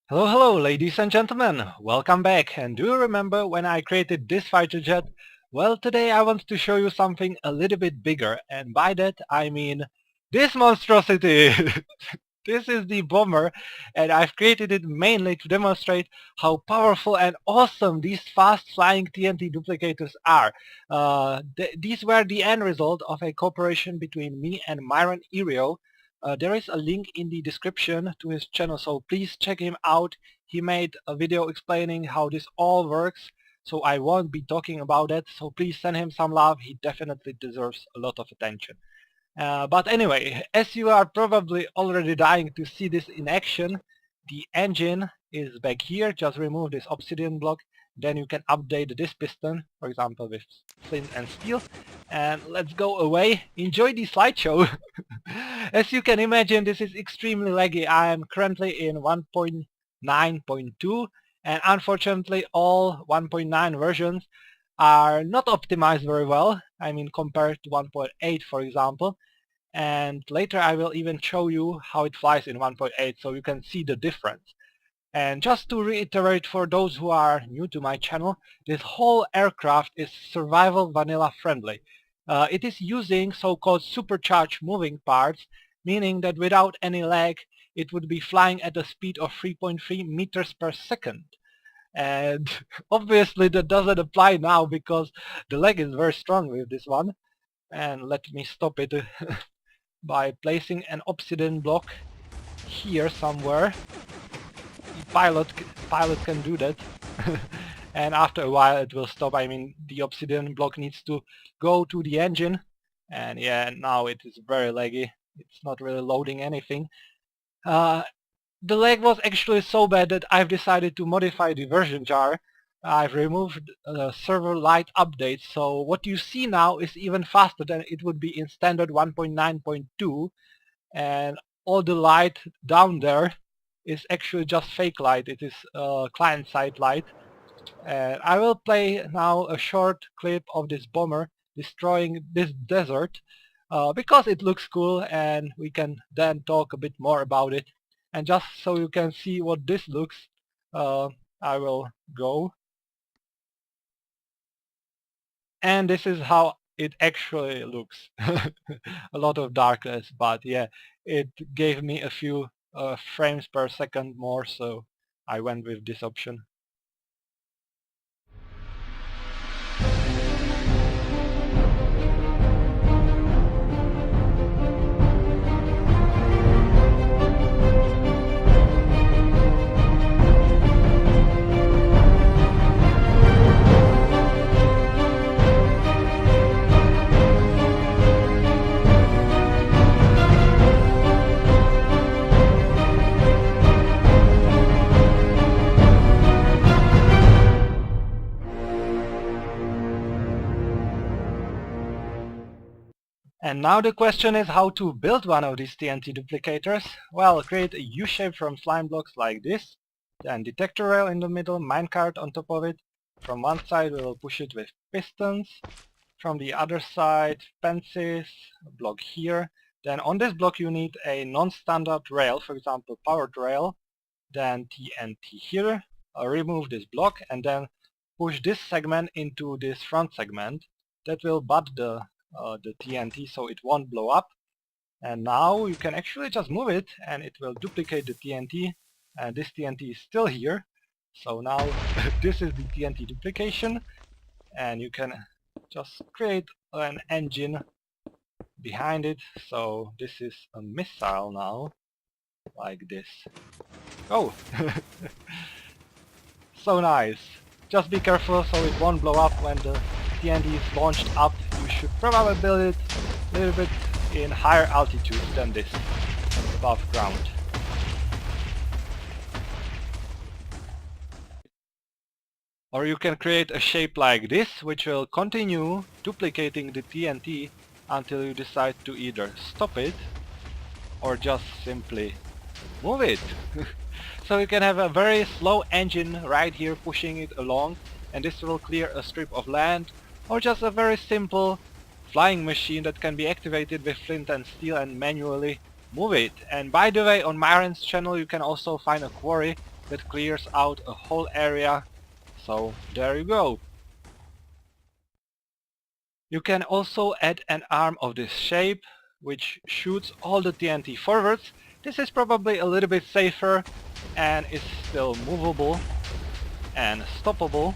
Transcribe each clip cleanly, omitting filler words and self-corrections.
Hello, hello, ladies and gentlemen. Welcome back. And do you remember when I created this fighter jet? Well, today I want to show you something a little bit bigger, and by that I mean this monstrosity. This is the bomber, and I've created it mainly to demonstrate how powerful and awesome these fast-flying TNT duplicators are. These were the end result of a cooperation between me and Myron Irio. There is a link in the description to his channel, so please check him out. He made a video explaining how this all works, so I won't be talking about it, so please send him some love. He definitely deserves a lot of attention. But anyway, as you are probably already dying to see this in action, the engine is back here. Just remove this obsidian block, then you can update this piston, for example with flint and steel. And let's go away. Enjoy the slideshow. As you can imagine, this is extremely laggy. I am currently in 1.9.2, and unfortunately all 1.9 versions are not optimized very well. I mean, compared to 1.8 for example. And later I will even show you how it flies in 1.8 so you can see the difference. And just to reiterate for those who are new to my channel, this whole aircraft is survival vanilla friendly. It is using so-called supercharged moving parts, meaning that without any lag it would be flying at a speed of 3.3 meters per second. And obviously that doesn't apply now because the lag is very strong with this one. And let me stop it by placing an obsidian block here somewhere. Pilot can do that. And after a while it will stop. I mean, the obsidian block needs to go to the engine, and yeah, now it is very laggy. It's not really loading anything. The lag was actually so bad that I've decided to modify the version jar. I've removed server light updates, so what you see now is even faster than it would be in standard 1.9.2, and all the light down there is actually just fake light. It is client-side light. And I will play now a short clip of this bomber destroying this desert because it looks cool, and we can then talk a bit more about it. And just so you can see what this looks, I will go. And this is how it actually looks. A lot of darkness, but yeah, it gave me a few frames per second more, so I went with this option. And now the question is how to build one of these TNT duplicators. Well, create a U-shape from slime blocks like this, then detector rail in the middle, minecart on top of it. From one side we will push it with pistons, from the other side fences, a block here. Then on this block you need a non-standard rail, for example powered rail, then TNT here, remove this block and then push this segment into this front segment. That will butt the TNT so it won't blow up. And now you can actually just move it and it will duplicate the TNT, and this TNT is still here. So now this is the TNT duplication, and you can just create an engine behind it. So this is a missile now, like this. Oh! So nice. Just be careful so it won't blow up when the TNT is launched up. You should probably build it a little bit in higher altitude than this, above ground. Or you can create a shape like this, which will continue duplicating the TNT until you decide to either stop it or just simply move it. So you can have a very slow engine right here pushing it along, and this will clear a strip of land, or just a very simple flying machine that can be activated with flint and steel and manually move it. And by the way, on Myron's channel you can also find a quarry that clears out a whole area. So there you go. You can also add an arm of this shape which shoots all the TNT forwards. This is probably a little bit safer and is still movable and stoppable.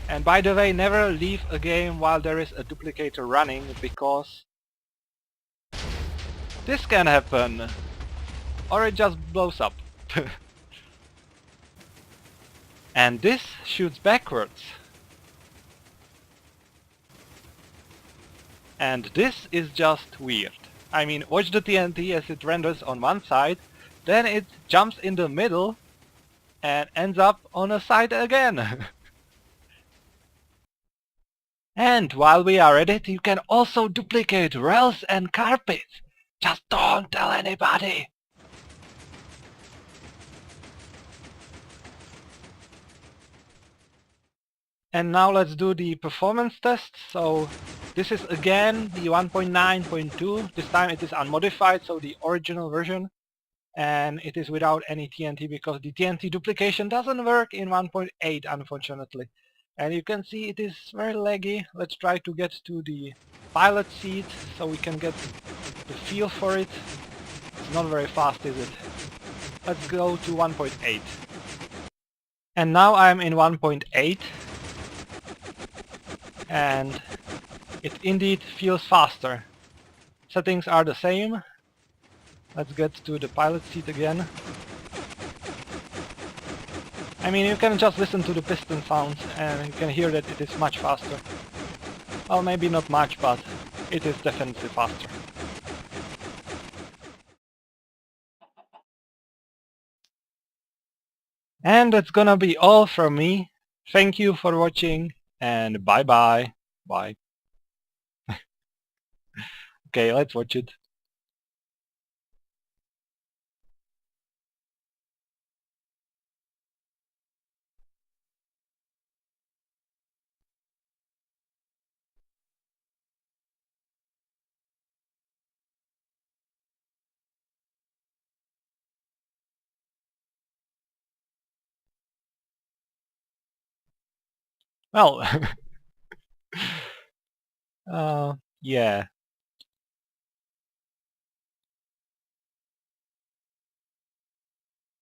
And by the way, never leave a game while there is a duplicator running, because this can happen, or it just blows up. And this shoots backwards. And this is just weird. I mean, watch the TNT as it renders on one side, then it jumps in the middle and ends up on a side again. And while we are at it, you can also duplicate rails and carpets. Just don't tell anybody. And now let's do the performance test. So this is again the 1.9.2. This time it is unmodified, so the original version. And it is without any TNT because the TNT duplication doesn't work in 1.8, unfortunately. And you can see it is very laggy. Let's try to get to the pilot seat so we can get the feel for it. It's not very fast, is it? Let's go to 1.8. And now I'm in 1.8. And it indeed feels faster. Settings are the same. Let's get to the pilot seat again. I mean, you can just listen to the piston sounds and you can hear that it is much faster. Well, maybe not much, but it is definitely faster. And that's gonna be all from me. Thank you for watching and bye bye. Bye. Okay, let's watch it. Well, yeah.